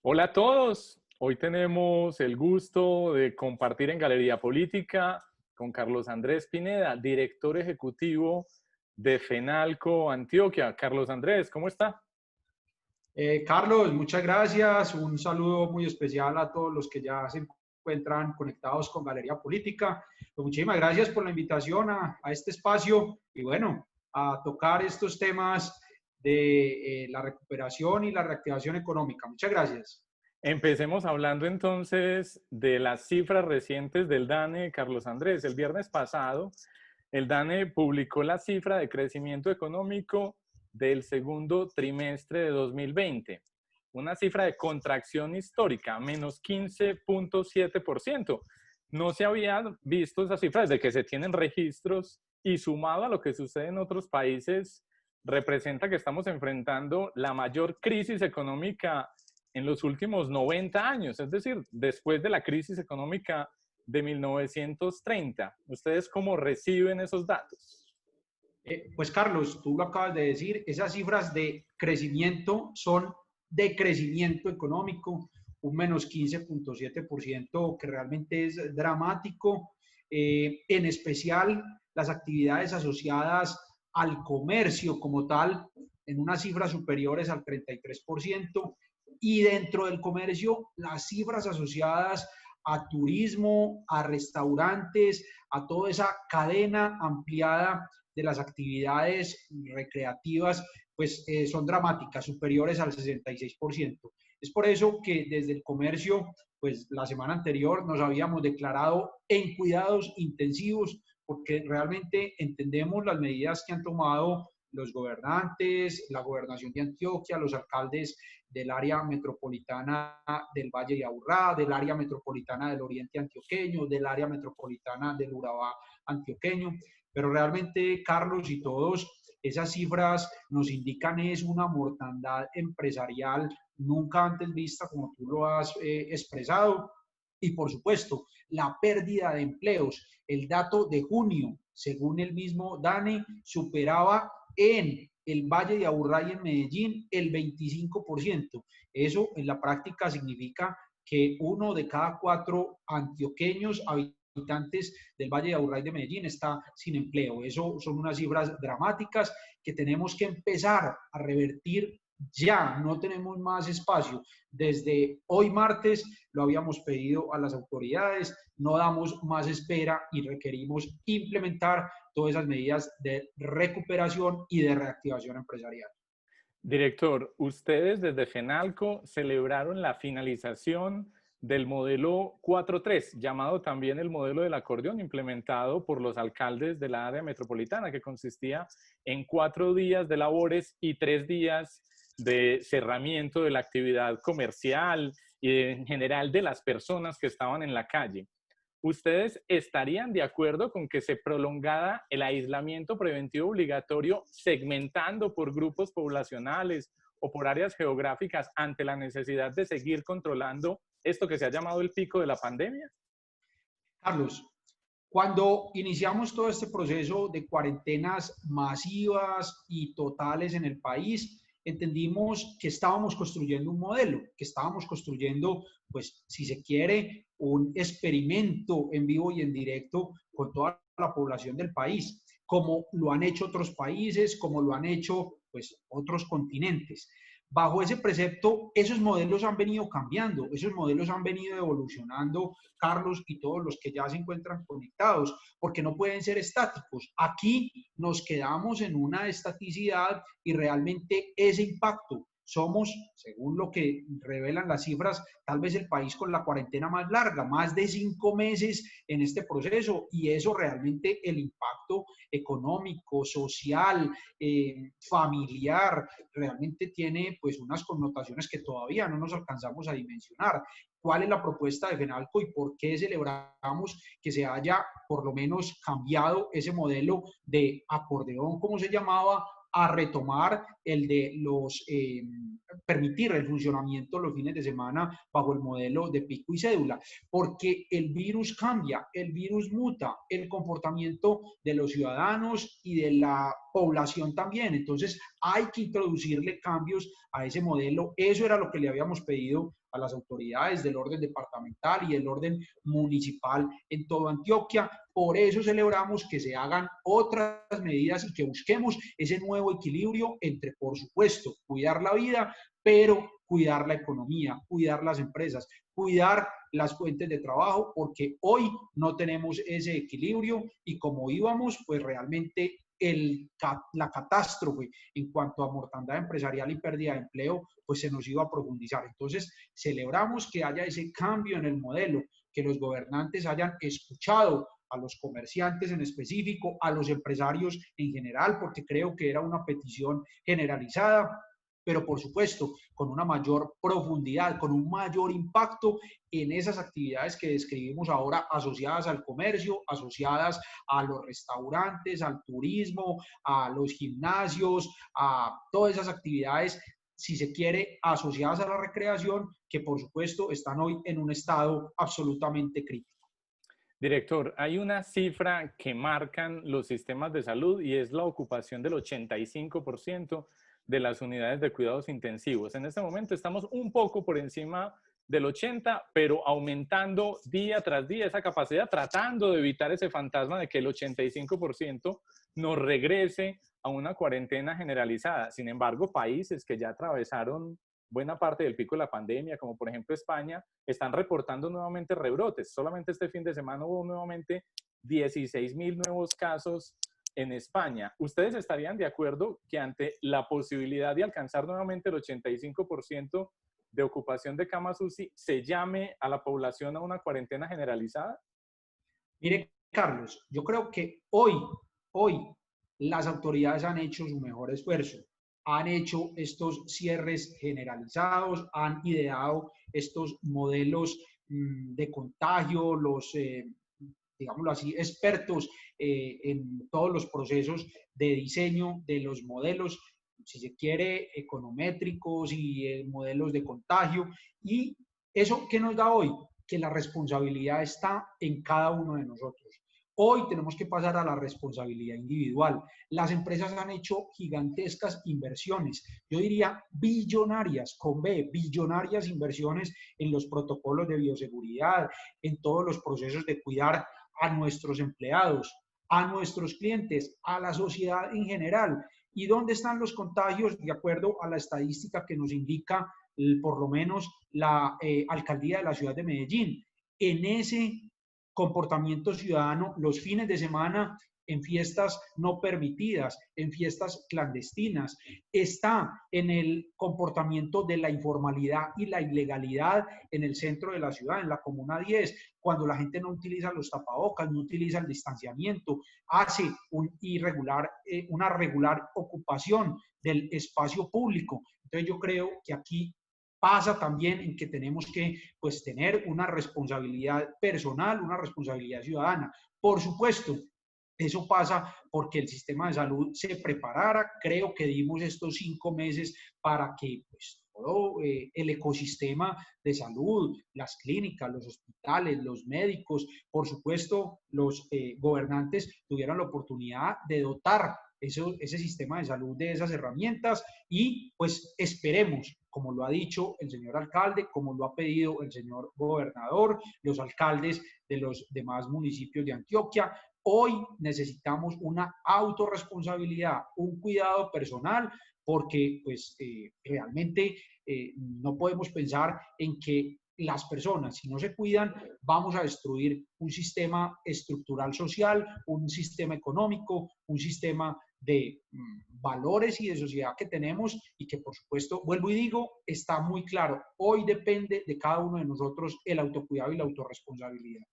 Hola a todos. Hoy tenemos el gusto de compartir en Galería Política con Carlos Andrés Pineda, director ejecutivo de FENALCO Antioquia. Carlos Andrés, ¿cómo está? Carlos, muchas gracias. Un saludo muy especial a todos los que ya se encuentran conectados con Galería Política. Pues muchísimas gracias por la invitación a este espacio y bueno, a tocar estos temas de la recuperación y la reactivación económica. Muchas gracias. Empecemos hablando entonces de las cifras recientes del DANE, Carlos Andrés. El viernes pasado, el DANE publicó la cifra de crecimiento económico del segundo trimestre de 2020. Una cifra de contracción histórica, menos 15.7%. No se había visto esa cifra desde que se tienen registros y sumado a lo que sucede en otros países, representa que estamos enfrentando la mayor crisis económica en los últimos 90 años, es decir, después de la crisis económica de 1930. ¿Ustedes cómo reciben esos datos? Pues Carlos, tú lo acabas de decir, esas cifras de crecimiento son de crecimiento económico, un menos 15.7% que realmente es dramático, en especial las actividades asociadas al comercio como tal, en unas cifras superiores al 33%, y dentro del comercio las cifras asociadas a turismo, a restaurantes, a toda esa cadena ampliada de las actividades recreativas, pues son dramáticas, superiores al 66%. Es por eso que desde el comercio, pues la semana anterior nos habíamos declarado en cuidados intensivos, porque realmente entendemos las medidas que han tomado los gobernantes, la gobernación de Antioquia, los alcaldes del área metropolitana del Valle de Aburrá, del área metropolitana del Oriente Antioqueño, del área metropolitana del Urabá Antioqueño. Pero realmente, Carlos y todos, esas cifras nos indican es una mortandad empresarial nunca antes vista, como tú lo has expresado, y por supuesto, la pérdida de empleos. El dato de junio, según el mismo DANE, superaba en el Valle de Aburrá y en Medellín el 25%. Eso en la práctica significa que uno de cada cuatro antioqueños habitantes del Valle de Aburrá y de Medellín está sin empleo. Eso son unas cifras dramáticas que tenemos que empezar a revertir ya, no tenemos más espacio. Desde hoy martes lo habíamos pedido a las autoridades, no damos más espera y requerimos implementar todas esas medidas de recuperación y de reactivación empresarial. Director, ustedes desde FENALCO celebraron la finalización del modelo 4.3, llamado también el modelo del acordeón, implementado por los alcaldes de la área metropolitana, que consistía en 4 días de labores y 3 días de cerramiento de la actividad comercial y en general de las personas que estaban en la calle. ¿Ustedes estarían de acuerdo con que se prolongara el aislamiento preventivo obligatorio segmentando por grupos poblacionales o por áreas geográficas ante la necesidad de seguir controlando esto que se ha llamado el pico de la pandemia? Carlos, cuando iniciamos todo este proceso de cuarentenas masivas y totales en el país, entendimos que estábamos construyendo un modelo, que estábamos construyendo, pues, si se quiere, un experimento en vivo y en directo con toda la población del país, como lo han hecho otros países, como lo han hecho, pues, otros continentes. Bajo ese precepto, esos modelos han venido cambiando, esos modelos han venido evolucionando, Carlos, y todos los que ya se encuentran conectados, porque no pueden ser estáticos. Aquí nos quedamos en una estaticidad y realmente ese impacto somos, según lo que revelan las cifras, tal vez el país con la cuarentena más larga, más de 5 meses en este proceso, y eso realmente el impacto económico, social, familiar, realmente tiene pues unas connotaciones que todavía no nos alcanzamos a dimensionar. ¿Cuál es la propuesta de FENALCO y por qué celebramos que se haya por lo menos cambiado ese modelo de acordeón, como se llamaba, a retomar el de permitir el funcionamiento los fines de semana bajo el modelo de pico y cédula? Porque el virus cambia, el virus muta, el comportamiento de los ciudadanos y de la población también. Entonces hay que introducirle cambios a ese modelo. Eso era lo que le habíamos pedido a las autoridades del orden departamental y del orden municipal en toda Antioquia. Por eso celebramos que se hagan otras medidas y que busquemos ese nuevo equilibrio entre, por supuesto, cuidar la vida, pero cuidar la economía, cuidar las empresas, cuidar las fuentes de trabajo, porque hoy no tenemos ese equilibrio y como íbamos, pues realmente la catástrofe en cuanto a mortandad empresarial y pérdida de empleo, pues se nos iba a profundizar. Entonces, celebramos que haya ese cambio en el modelo, que los gobernantes hayan escuchado a los comerciantes en específico, a los empresarios en general, porque creo que era una petición generalizada, pero por supuesto con una mayor profundidad, con un mayor impacto en esas actividades que describimos ahora asociadas al comercio, asociadas a los restaurantes, al turismo, a los gimnasios, a todas esas actividades, si se quiere, asociadas a la recreación, que por supuesto están hoy en un estado absolutamente crítico. Director, hay una cifra que marcan los sistemas de salud y es la ocupación del 85% de las unidades de cuidados intensivos. En este momento estamos un poco por encima del 80%, pero aumentando día tras día esa capacidad, tratando de evitar ese fantasma de que el 85% nos regrese a una cuarentena generalizada. Sin embargo, países que ya atravesaron buena parte del pico de la pandemia, como por ejemplo España, están reportando nuevamente rebrotes. Solamente este fin de semana hubo nuevamente 16,000 nuevos casos en España. ¿Ustedes estarían de acuerdo que ante la posibilidad de alcanzar nuevamente el 85% de ocupación de camas UCI, se llame a la población a una cuarentena generalizada? Mire, Carlos, yo creo que hoy las autoridades han hecho su mejor esfuerzo, han hecho estos cierres generalizados, han ideado estos modelos de contagio, los, digámoslo así, expertos en todos los procesos de diseño de los modelos, si se quiere, econométricos y modelos de contagio. ¿Y eso qué nos da hoy? Que la responsabilidad está en cada uno de nosotros. Hoy tenemos que pasar a la responsabilidad individual. Las empresas han hecho gigantescas inversiones, yo diría billonarias, con B, billonarias inversiones en los protocolos de bioseguridad, en todos los procesos de cuidar a nuestros empleados, a nuestros clientes, a la sociedad en general. ¿Y dónde están los contagios? De acuerdo a la estadística que nos indica por lo menos la alcaldía de la ciudad de Medellín, en ese comportamiento ciudadano los fines de semana, en fiestas no permitidas, en fiestas clandestinas, está en el comportamiento de la informalidad y la ilegalidad en el centro de la ciudad, en la Comuna 10, cuando la gente no utiliza los tapabocas, no utiliza el distanciamiento, hace una regular ocupación del espacio público. Entonces yo creo que aquí pasa también en que tenemos que pues, tener una responsabilidad personal, una responsabilidad ciudadana. Por supuesto, eso pasa porque el sistema de salud se preparara. Creo que dimos estos 5 meses para que pues, todo el ecosistema de salud, las clínicas, los hospitales, los médicos, por supuesto, los gobernantes tuvieran la oportunidad de dotar ese sistema de salud de esas herramientas y pues esperemos, como lo ha dicho el señor alcalde, como lo ha pedido el señor gobernador, los alcaldes de los demás municipios de Antioquia. Hoy necesitamos una autorresponsabilidad, un cuidado personal, porque pues realmente no podemos pensar en que las personas, si no se cuidan, vamos a destruir un sistema estructural social, un sistema económico, un sistema de valores y de sociedad que tenemos y que por supuesto, vuelvo y digo, está muy claro, hoy depende de cada uno de nosotros el autocuidado y la autorresponsabilidad.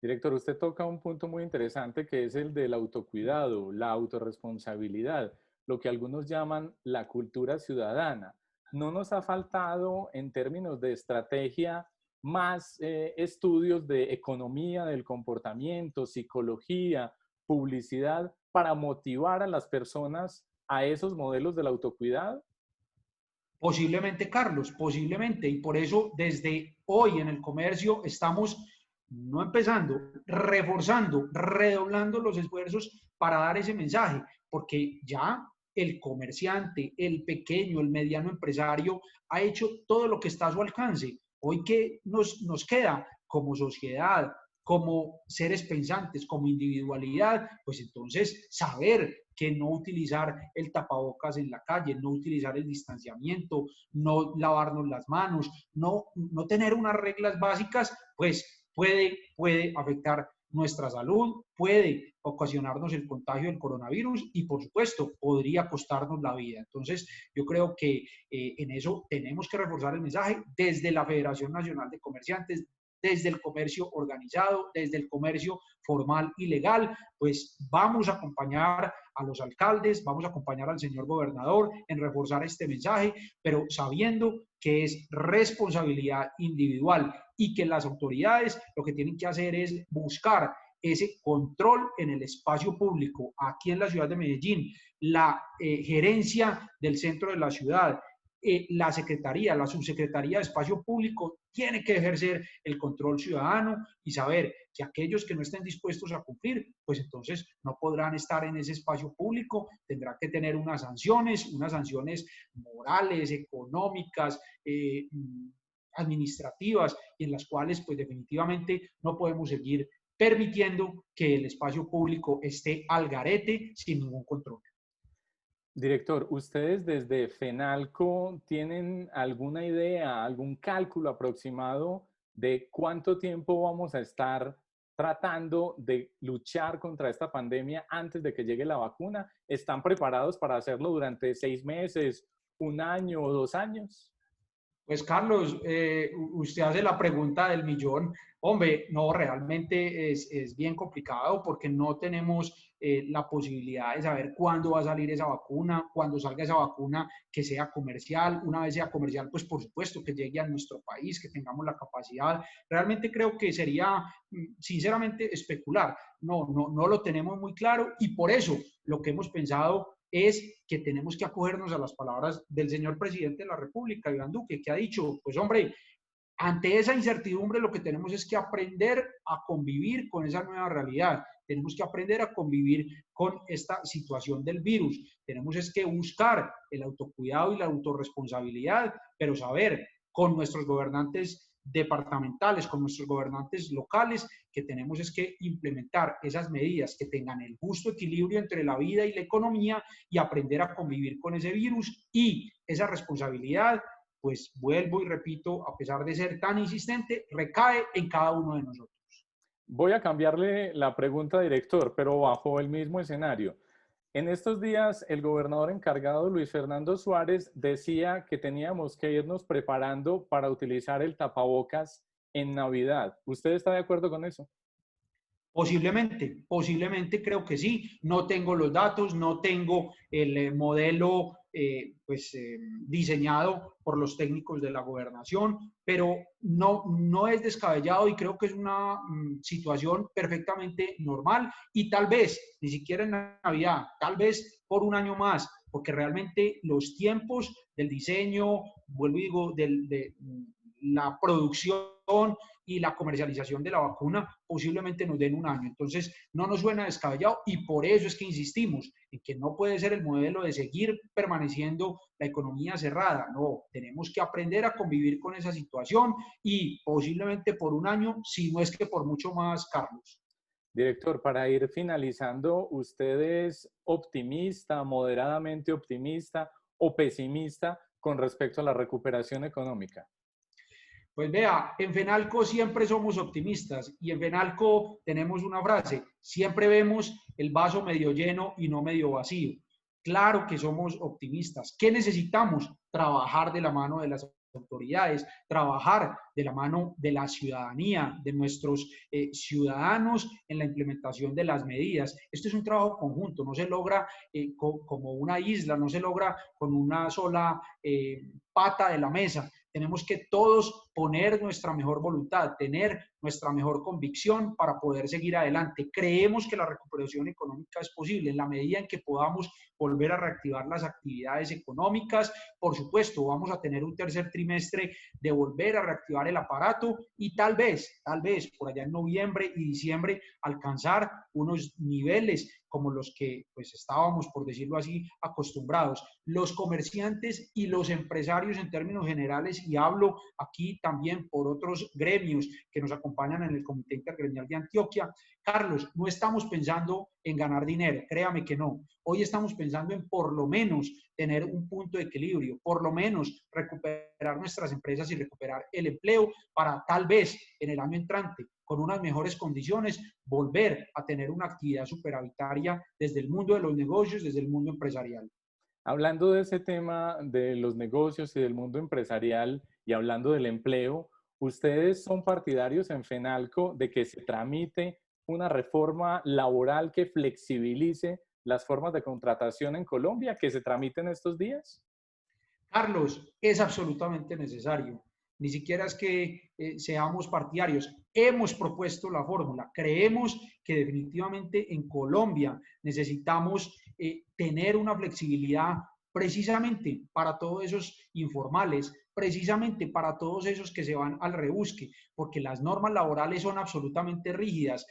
Director, usted toca un punto muy interesante que es el del autocuidado, la autorresponsabilidad, lo que algunos llaman la cultura ciudadana. ¿No nos ha faltado en términos de estrategia más estudios de economía del comportamiento, psicología, publicidad para motivar a las personas a esos modelos del autocuidado? Posiblemente, Carlos, posiblemente. Y por eso desde hoy en el comercio estamos no empezando, reforzando, redoblando los esfuerzos para dar ese mensaje, porque ya el comerciante, el pequeño, el mediano empresario ha hecho todo lo que está a su alcance. Hoy, ¿qué nos queda como sociedad, como seres pensantes, como individualidad? Pues entonces saber que no utilizar el tapabocas en la calle, no utilizar el distanciamiento, no lavarnos las manos, no tener unas reglas básicas, pues puede afectar nuestra salud, puede ocasionarnos el contagio del coronavirus y, por supuesto, podría costarnos la vida. Entonces, yo creo que en eso tenemos que reforzar el mensaje desde la Federación Nacional de Comerciantes, desde el comercio organizado, desde el comercio formal y legal, pues vamos a acompañar a los alcaldes, vamos a acompañar al señor gobernador en reforzar este mensaje, pero sabiendo que es responsabilidad individual y que las autoridades lo que tienen que hacer es buscar ese control en el espacio público. Aquí en la ciudad de Medellín, la gerencia del centro de la ciudad, la secretaría, la subsecretaría de espacio público tiene que ejercer el control ciudadano y saber que aquellos que no estén dispuestos a cumplir, pues entonces no podrán estar en ese espacio público, tendrán que tener unas sanciones morales, económicas, administrativas, y en las cuales pues definitivamente no podemos seguir permitiendo que el espacio público esté al garete sin ningún control. Director, ¿ustedes desde FENALCO tienen alguna idea, algún cálculo aproximado de cuánto tiempo vamos a estar tratando de luchar contra esta pandemia antes de que llegue la vacuna? ¿Están preparados para hacerlo durante 6 meses, un año o 2 años? Pues Carlos, usted hace la pregunta del millón. Hombre, no, realmente es bien complicado porque no tenemos la posibilidad de saber cuándo va a salir esa vacuna, cuando salga esa vacuna que sea comercial. Una vez sea comercial, pues por supuesto que llegue a nuestro país, que tengamos la capacidad. Realmente creo que sería, sinceramente, especular. No lo tenemos muy claro y por eso lo que hemos pensado es que tenemos que acogernos a las palabras del señor presidente de la República, Iván Duque, que ha dicho, pues hombre, ante esa incertidumbre lo que tenemos es que aprender a convivir con esa nueva realidad. Tenemos que aprender a convivir con esta situación del virus. Tenemos es que buscar el autocuidado y la autorresponsabilidad, pero saber con nuestros gobernantes departamentales, con nuestros gobernantes locales, que tenemos es que implementar esas medidas que tengan el justo equilibrio entre la vida y la economía y aprender a convivir con ese virus, y esa responsabilidad, pues vuelvo y repito, a pesar de ser tan insistente, recae en cada uno de nosotros. Voy a cambiarle la pregunta, director, pero bajo el mismo escenario. En estos días, el gobernador encargado, Luis Fernando Suárez, decía que teníamos que irnos preparando para utilizar el tapabocas en Navidad. ¿Usted está de acuerdo con eso? Posiblemente creo que sí. No tengo los datos, no tengo el modelo diseñado por los técnicos de la gobernación, pero no es descabellado y creo que es una situación perfectamente normal y tal vez, ni siquiera en Navidad, tal vez por un año más, porque realmente los tiempos del diseño, vuelvo y digo, de la producción y la comercialización de la vacuna posiblemente nos den un año. Entonces, no nos suena descabellado y por eso es que insistimos en que no puede ser el modelo de seguir permaneciendo la economía cerrada. No, tenemos que aprender a convivir con esa situación y posiblemente por un año, si no es que por mucho más, Carlos. Director, para ir finalizando, ¿usted es optimista, moderadamente optimista o pesimista con respecto a la recuperación económica? Pues vea, en FENALCO siempre somos optimistas y en FENALCO tenemos una frase: siempre vemos el vaso medio lleno y no medio vacío. Claro que somos optimistas. ¿Qué necesitamos? Trabajar de la mano de las autoridades, trabajar de la mano de la ciudadanía, de nuestros ciudadanos en la implementación de las medidas. Esto es un trabajo conjunto, no se logra como una isla, no se logra con una sola pata de la mesa. Tenemos que todos poner nuestra mejor voluntad, tener nuestra mejor convicción para poder seguir adelante. Creemos que la recuperación económica es posible en la medida en que podamos volver a reactivar las actividades económicas. Por supuesto, vamos a tener un tercer trimestre de volver a reactivar el aparato y tal vez, por allá en noviembre y diciembre, alcanzar unos niveles como los que pues estábamos, por decirlo así, acostumbrados. Los comerciantes y los empresarios en términos generales, y hablo aquí también por otros gremios que nos acompañan en el Comité Intergremial de Antioquia, Carlos, no estamos pensando en ganar dinero, créame que no. Hoy estamos pensando en por lo menos tener un punto de equilibrio, por lo menos recuperar nuestras empresas y recuperar el empleo para tal vez en el año entrante, con unas mejores condiciones, volver a tener una actividad superavitaria desde el mundo de los negocios, desde el mundo empresarial. Hablando de ese tema de los negocios y del mundo empresarial y hablando del empleo, ¿ustedes son partidarios en FENALCO de que se tramite una reforma laboral que flexibilice las formas de contratación en Colombia, que se tramiten estos días? Carlos, es absolutamente necesario. Ni siquiera es que seamos partidarios. Hemos propuesto la fórmula. Creemos que definitivamente en Colombia necesitamos tener una flexibilidad precisamente para todos esos informales, precisamente para todos esos que se van al rebusque, porque las normas laborales son absolutamente rígidas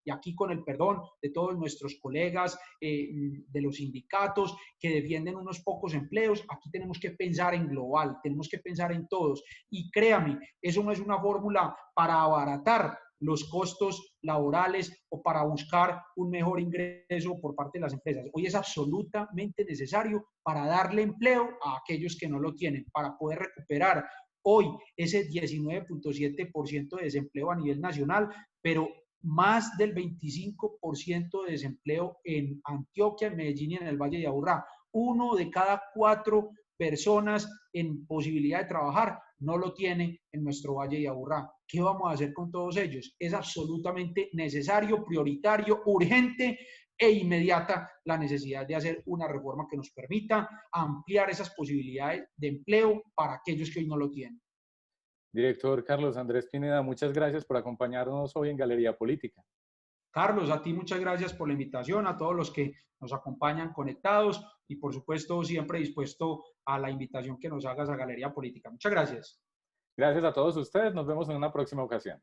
y aquí con el perdón de todos nuestros colegas de los sindicatos que defienden unos pocos empleos, aquí tenemos que pensar en global, tenemos que pensar en todos. Y créame, eso no es una fórmula para abaratar los costos laborales o para buscar un mejor ingreso por parte de las empresas. Hoy es absolutamente necesario para darle empleo a aquellos que no lo tienen, para poder recuperar hoy ese 19.7% de desempleo a nivel nacional, pero más del 25% de desempleo en Antioquia, en Medellín y en el Valle de Aburrá. 1 de cada 4 personas en posibilidad de trabajar no lo tiene en nuestro Valle de Aburrá. ¿Qué vamos a hacer con todos ellos? Es absolutamente necesario, prioritario, urgente e inmediata la necesidad de hacer una reforma que nos permita ampliar esas posibilidades de empleo para aquellos que hoy no lo tienen. Director Carlos Andrés Pineda, muchas gracias por acompañarnos hoy en Galería Política. Carlos, a ti muchas gracias por la invitación, a todos los que nos acompañan conectados y por supuesto siempre dispuesto a la invitación que nos hagas a Galería Política. Muchas gracias. Gracias a todos ustedes. Nos vemos en una próxima ocasión.